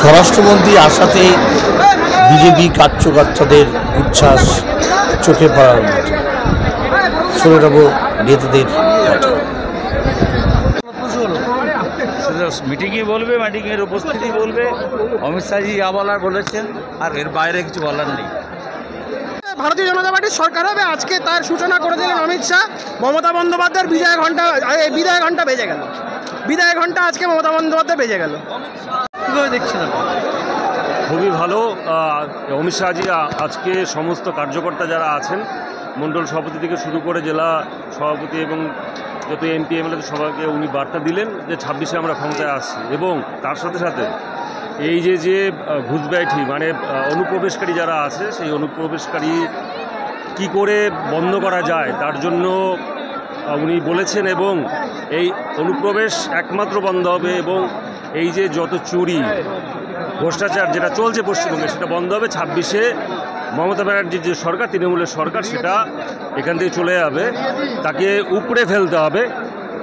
স্বরাষ্ট্রমন্ত্রী আসাতে বিজেপি কার্যকর্তাদের উচ্ছ্বাস চোখে পড়ার মতো। শুনে নেব নেতাদের কথা। মিটিংয়ে বলবে, মিটিংয়ের উপস্থিতি বলবে, অমিত শাহজি যা বলার বলেছেন, আর এর বাইরে কিছু বলার নেই। ভারতীয় জনতা পার্টির সরকার হবে, আজকে তার সূচনা করে দিলেন অমিত শাহ। মমতা বন্দ্যোপাধ্যায়ের বিদায় ঘন্টা বেজে গেল। বিদায় ঘন্টা আজকে মমতা বন্দ্যোপাধ্যায় বেজে গেল। কীভাবে দেখছেন আপনি? খুবই ভালো। অমিত শাহজি আজকে সমস্ত কার্যকর্তা যারা আছেন, মণ্ডল সভাপতি থেকে শুরু করে জেলা সভাপতি এবং যত এমপি এমএলএ সবাইকে উনি বার্তা দিলেন যে 26-এ আমরা ক্ষমতায় আসছি। এবং তার সাথে সাথে এই যে ঘুষব্যাঠি মানে অনুপ্রবেশকারী যারা আছে, সেই অনুপ্রবেশকারী কি করে বন্ধ করা যায় তার জন্য উনি বলেছেন। এবং এই অনুপ্রবেশ একমাত্র বন্ধ হবে এবং এই যে যত চুরি ভ্রষ্টাচার যেটা চলছে পশ্চিমবঙ্গে সেটা বন্ধ হবে। 26-এ মমতা ব্যানার্জির যে সরকার, তৃণমূলের সরকার, সেটা এখান থেকে চলে যাবে। তাকে উপড়ে ফেলতে হবে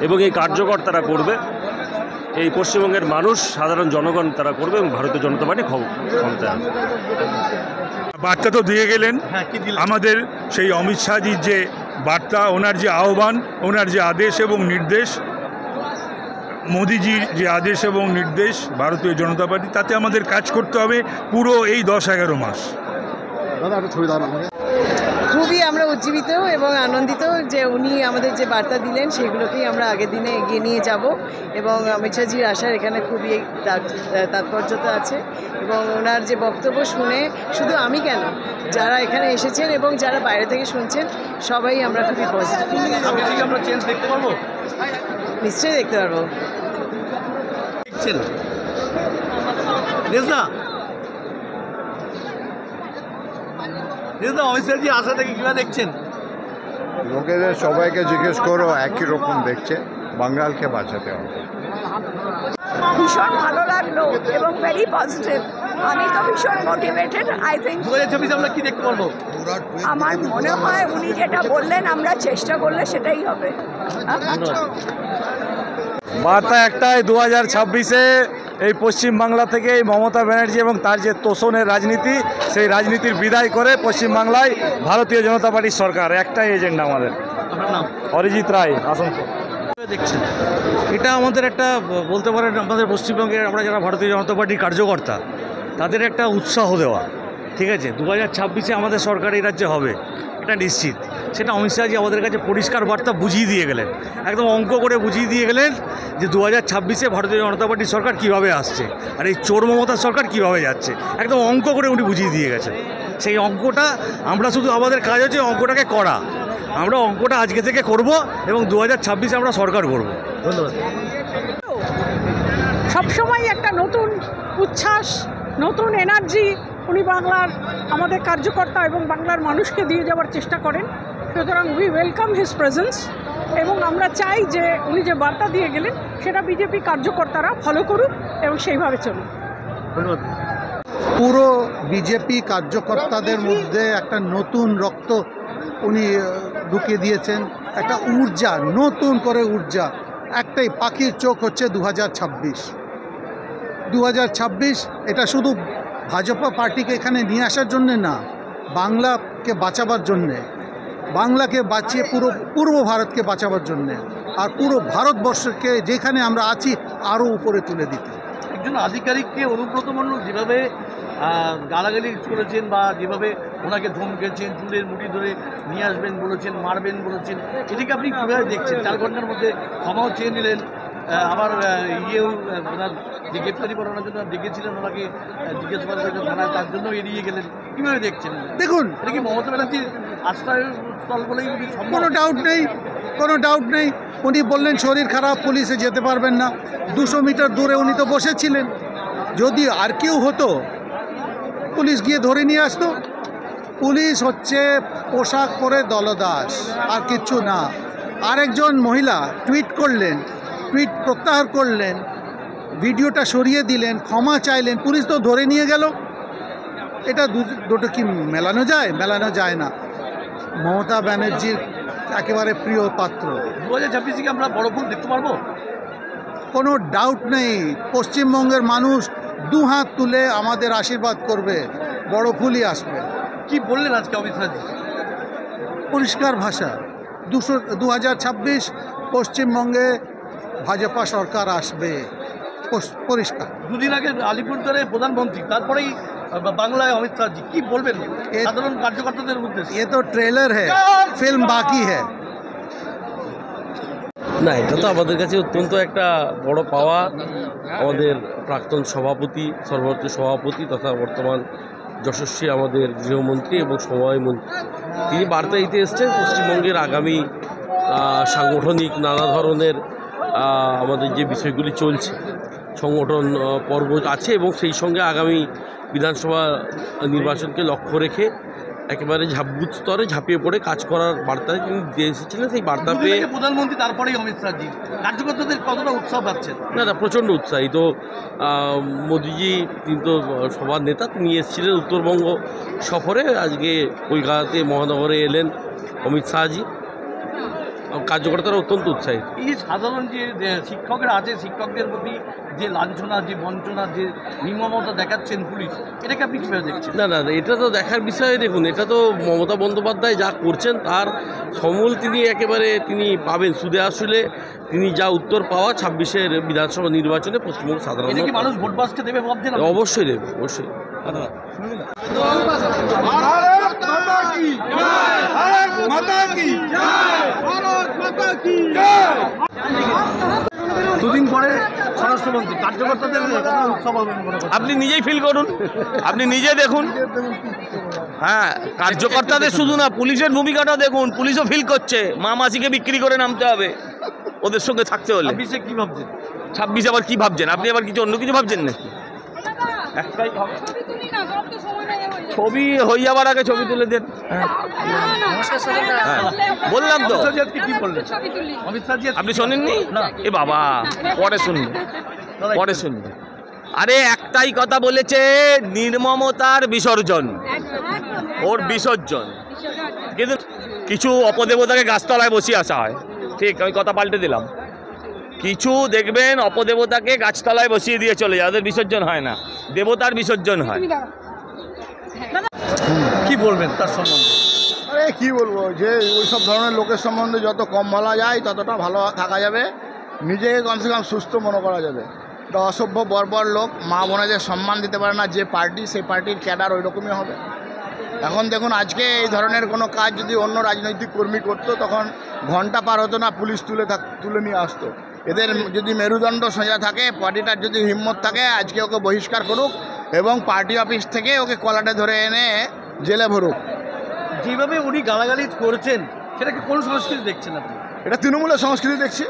এবং এই কার্যকর্তারা করবে, এই পশ্চিমবঙ্গের মানুষ, সাধারণ জনগণ তারা করবে এবং ভারতীয় জনতা পার্টি ক্ষমতায় আসবে। বার্তা তো দিয়ে গেলেন আমাদের সেই অমিত শাহজির যে বার্তা, ওনার যে আহ্বান, ওনার যে আদেশ এবং নির্দেশ, মোদিজির যে আদেশ এবং নির্দেশ ভারতীয় জনতা পার্টি, তাতে আমাদের কাজ করতে হবে পুরো এই 10-11 মাস। খুবই আমরা উজ্জীবিত এবং আনন্দিত যে উনি আমাদের যে বার্তা দিলেন সেগুলোকেই আমরা আগের দিনে এগিয়ে নিয়ে যাব এবং অমিত শাহজির আসার এখানে খুবই তাৎপর্যতা আছে। এবং ওনার যে বক্তব্য শুনে শুধু আমি কেন, যারা এখানে এসেছেন এবং যারা বাইরে থেকে শুনছেন সবাই আমরা খুবই পজিটিভ। আমরা চেঞ্জ দেখতে পারবো? নিশ্চয়ই দেখতে পারবো। অমিত শাহজি আসা থেকে কীভাবে দেখছেন? লোকেদের সবাইকে জিজ্ঞেস করো, একই রকম দেখছে। বাঙালকে বাঁচাতে হবে। ভীষণ ভালো লাগলো এবং ভেরি পজিটিভ। আমি তো ভীষণ মোটিভেটেড। আই থিঙ্ক 2026 আমরা কি দেখতে পারবো? আমার মনে হয় উনি যেটা বললেন আমরা চেষ্টা করলে সেটাই হবে। বার্তা একটাই, 2026-এ এই পশ্চিমবাংলা থেকে এই মমতা ব্যানার্জি এবং তার যে তোষণের রাজনীতি, সেই রাজনীতির বিদায় করে পশ্চিমবাংলায় ভারতীয় জনতা পার্টির সরকার। একটাই এজেন্ডা আমাদের। অরিজিৎ রায়, আসানসোল। দেখছেন এটা আমাদের একটা, বলতে পারেন আমাদের পশ্চিমবঙ্গের আমরা যারা ভারতীয় জনতা পার্টির কার্যকর্তা, তাদের একটা উৎসাহ দেওয়া। ঠিক আছে, 2026-এ আমাদের সরকার এই রাজ্যে হবে, এটা নিশ্চিত। সেটা অমিত শাহজি আমাদের কাছে পরিষ্কার বার্তা বুঝিয়ে দিয়ে গেলেন, একদম অঙ্ক করে বুঝিয়ে দিয়ে গেলেন যে 2026-এ ভারতীয় জনতা পার্টির সরকার কীভাবে আসছে আর এই চোর মমতার সরকার কীভাবে যাচ্ছে, একদম অঙ্ক করে উনি বুঝিয়ে দিয়ে গেছেন। সেই অঙ্কটা আমরা শুধু, আমাদের কাজ হচ্ছে অঙ্কটাকে করা। আমরা অঙ্কটা আজকে থেকে করব এবং 2026-এ আমরা সরকার করব। ধন্যবাদ। সবসময় একটা নতুন উচ্ছ্বাস, নতুন এনার্জি উনি বাংলার আমাদের কার্যকর্তা এবং বাংলার মানুষকে দিয়ে যাওয়ার চেষ্টা করেন। সুতরাং উই ওয়েলকাম হিজ প্রেজেন্স এবং আমরা চাই যে উনি যে বার্তা দিয়ে গেলেন সেটা বিজেপি কার্যকর্তারা ফলো করুক এবং সেইভাবে চলুক। ধন্যবাদ। পুরো বিজেপি কার্যকর্তাদের মধ্যে একটা নতুন রক্ত উনি ঢুকিয়ে দিয়েছেন, একটা ঊর্জা, নতুন করে ঊর্জা। একটাই পাখির চোখ হচ্ছে 2026। এটা শুধু ভাজপা পার্টিকে এখানে নিয়ে আসার জন্যে না, বাংলাকে বাঁচাবার জন্যে, বাংলাকে বাঁচিয়ে পুরো পূর্ব ভারতকে বাঁচাবার জন্যে, আর পুরো ভারতবর্ষকে যেখানে আমরা আছি আরও উপরে তুলে দিতে। একজন আধিকারিককে অনুব্রত মণ্ডল যেভাবে গালাগালি করেছেন বা যেভাবে ওনাকে ধমকেছেন, চুলের মুঠি ধরে নিয়ে আসবেন বলেছেন, মারবেন বলেছেন, এটিকে আপনি কীভাবে দেখছেন? 4 ঘন্টার মধ্যে ক্ষমাও চেয়ে নিলেন, আবার ওনার যে গ্রেপ্তারি করানোর জন্য ডেকেছিলেন ওনাকে জিজ্ঞাসাবাদ করেছেন থানায়, তার জন্য এড়িয়ে গেলেন। কীভাবে দেখছেন? দেখুন, এটা কি মমতা ব্যানার্জির আশ্রয়স্থল বলেই কোনো ডাউট নেই। উনি বললেন শরীর খারাপ, পুলিশে যেতে পারবেন না। 200 মিটার দূরে উনি তো বসেছিলেন। যদি আর কেউ হতো পুলিশ গিয়ে ধরে নিয়ে আসতো। পুলিশ হচ্ছে পোশাক পরে দলদাস, আর কিচ্ছু না। আরেকজন মহিলা টুইট করলেন, টুইট প্রত্যাহার করলেন, ভিডিওটা সরিয়ে দিলেন, ক্ষমা চাইলেন, পুলিশ তো ধরে নিয়ে গেল। এটা দুটো কি মেলানো যায়? মেলানো যায় না। মমতা ব্যানার্জির একেবারে প্রিয় পাত্র। 2026 থেকে আমরা বড় ভুল দেখতে পারবো? কোনো ডাউট নেই। পশ্চিমবঙ্গের মানুষ দু হাত তুলে আমাদের আশীর্বাদ করবে, বড় ফুলই আসবে। কি বললেন আজকে অমিত শাহজি? পরিষ্কার ভাষা, 2026 পশ্চিমবঙ্গে ভাজপা সরকার আসবে, পরিষ্কার। দুদিন আগে আলিপুরদুয়ারে প্রধানমন্ত্রী, তারপরেই বাংলায় অমিত শাহজি, কি বলবেন সাধারণ কার্যকর্তাদের উদ্দেশ্যে? ये तो ट्रेलर है, फिल्म बाकी है। না, এটা তো আমাদের কাছে অত্যন্ত একটা বড় পাওয়া। আমাদের প্রাক্তন সভাপতি, সর্বোচ্চ সভাপতি তথা বর্তমান যশস্বী আমাদের গৃহমন্ত্রী এবং সমবায়মন্ত্রী, তিনি বার্তা দিতে এসছেন পশ্চিমবঙ্গের আগামী সাংগঠনিক নানা ধরনের আমাদের যে বিষয়গুলি চলছে, সংগঠন পর্ব আছে এবং সেই সঙ্গে আগামী বিধানসভা নির্বাচনকে লক্ষ্য রেখে একেবারে বুথ স্তরে ঝাঁপিয়ে পড়ে কাজ করার বার্তায় তিনি দিয়ে এসেছিলেন। সেই বার্তা পেয়ে প্রধানমন্ত্রী, তারপরেই অমিত শাহজি, কার্যকর্তাদের কতটা উৎসাহ পাচ্ছেন? না, প্রচণ্ড উৎসাহিত। মোদিজি তিনি তো সবার নেতা, তিনি এসেছিলেন উত্তরবঙ্গ সফরে, আজকে কলকাতাতে মহানগরে এলেন অমিত শাহজি। কার্যকর্তারা অত্যন্ত উৎসাহিত। এই সাধারণ যে শিক্ষকরা আছে, শিক্ষকদের প্রতি যে লাঞ্ছনা, যে বঞ্চনা, যে নির্মমতা দেখাচ্ছেন পুলিশ, এটাকে আপনি কীভাবে দেখছেন? না, এটা তো দেখার বিষয়। দেখুন, এটা তো মমতা বন্দ্যোপাধ্যায় যা করছেন তার সমূল তিনি পাবেন। সুদে আসলে তিনি যা উত্তর পাওয়া 26-এর বিধানসভা নির্বাচনে পশ্চিমবঙ্গ সাধারণ মানুষ ভোট বাক্সে দেবে ভাবছেন? অবশ্যই দেবে, অবশ্যই। দুদিন পরে স্বরাষ্ট্রমন্ত্রী, কার্যকর্তাদের উৎসব হবে। আপনি নিজেই ফিল করুন, আপনি নিজে দেখুন। হ্যাঁ, কার্যকর্তাদের শুধু না, পুলিশের ভূমিকাটা দেখুন। পুলিশও ফিল করছে মা মাসিকে বিক্রি করে নামতে হবে ওদের সঙ্গে থাকতে হলে। 26-এ কি ভাবছেন? 26 আবার কি ভাবছেন আপনি? আবার কিছু অন্য কিছু ভাবছেন নাকি? একটাই ছবি হয়ে যাবার আগে ছবি তুলে দেন। বললাম তো, আপনি শোনেননি? এ বাবা, পরে শুনবেন। আরে একটাই কথা বলেছে, নির্মমতার বিসর্জন, ওর বিসর্জন। কিন্তু কিছু অপদেবতাকে গাছতলায় বসিয়ে আসা হয়, ঠিক, আমি কথা পাল্টে দিলাম। কিছু দেখবেন অপদেবতাকে গাছতলায় বসিয়ে দিয়ে চলে যায়, ওদের বিসর্জন হয় না, দেবতার বিসর্জন হয়। কি বলবেন তার সম্বন্ধে? আরে কি বলবো, যে ওই সব ধরনের লোকের সম্বন্ধে যত কম বলা যায় ততটা ভালো থাকা যাবে, নিজেকে কমসে কম সুস্থ মনে করা যাবে। তো অসভ্য বর্বর লোক মা বোনেদের সম্মান দিতে পারে না, যে পার্টি সেই পার্টির ক্যাডার ওই রকমই হবে। এখন দেখুন, আজকে এই ধরনের কোনো কাজ যদি অন্য রাজনৈতিক কর্মী করতো তখন ঘন্টা পার হতো না, পুলিশ তুলে নিয়ে আসতো। এদের যদি মেরুদণ্ড সোজা থাকে, পার্টিটার যদি হিম্মত থাকে, আজকে ওকে বহিষ্কার করুক এবং পার্টি অফিস থেকে ওকে কলাটে ধরে এনে জেলে ভরুক। যেভাবে উনি গালাগালি করছেন, সেটাকে কোন সংস্কৃতি দেখছেন আপনি? এটা তৃণমূলের সংস্কৃতি দেখছি।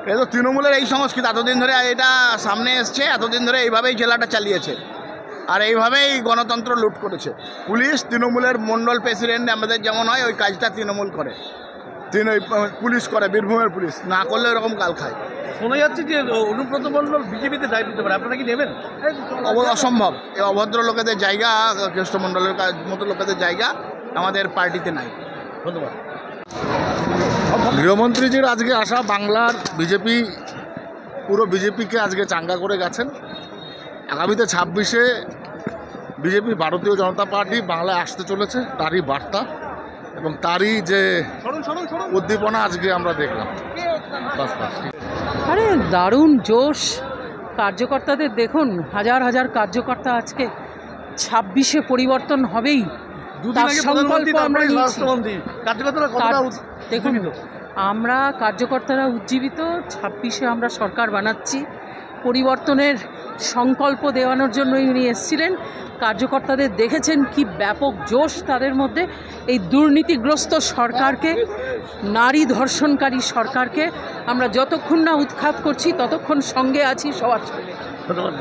এটা তো তৃণমূলের এই সংস্কৃতি, এতদিন ধরে এটা সামনে এসছে, এতদিন ধরে এইভাবেই জেলাটা চালিয়েছে আর এইভাবেই গণতন্ত্র লুট করেছে। পুলিশ তৃণমূলের মণ্ডল প্রেসিডেন্ট আমাদের যেমন হয়, ওই কাজটা তৃণমূল করে, পুলিশ করে, বীরভূমের পুলিশ না করলে এরকম কাল খায়। শোনা যাচ্ছে যে অনুব্রত মণ্ডল বিজেপিতে দায়িত্ব দিতে পারে, আপনারা কি নেবেন? অসম্ভব। এই অভদ্র লোকেদের জায়গা, কৃষ্ণমণ্ডলের মতো লোকেদের জায়গা আমাদের পার্টিতে নাই। ধন্যবাদ। গৃহমন্ত্রীজির আজকে আসা বাংলার বিজেপি, পুরো বিজেপিকে আজকে চাঙ্গা করে গেছেন। আগামীতে 26-এ বিজেপি, ভারতীয় জনতা পার্টি বাংলায় আসতে চলেছে, তারই বার্তা এবং তারই যে উদ্দীপনা আজকে আমরা দেখলাম। আরে দারুণ জোশ কার্যকর্তাদের, দেখুন হাজার হাজার কার্যকর্তা আজকে 26-এ পরিবর্তন হবেই, তার সংকল্প আমরা নিয়েছি। দেখুন, আমরা কার্যকর্তারা উজ্জীবিত, 26-এ আমরা সরকার বানাচ্ছি, পরিবর্তনের সংকল্প দেওয়ানোর জন্যই উনি এসেছিলেন। কার্যকর্তাদের দেখেছেন কি ব্যাপক জোশ তাদের মধ্যে। এই দুর্নীতিগ্রস্ত সরকারকে, নারী ধর্ষণকারী সরকারকে আমরা যতক্ষণ না উৎখাত করছি ততক্ষণ সঙ্গে আছি সবার সঙ্গে। ধন্যবাদ।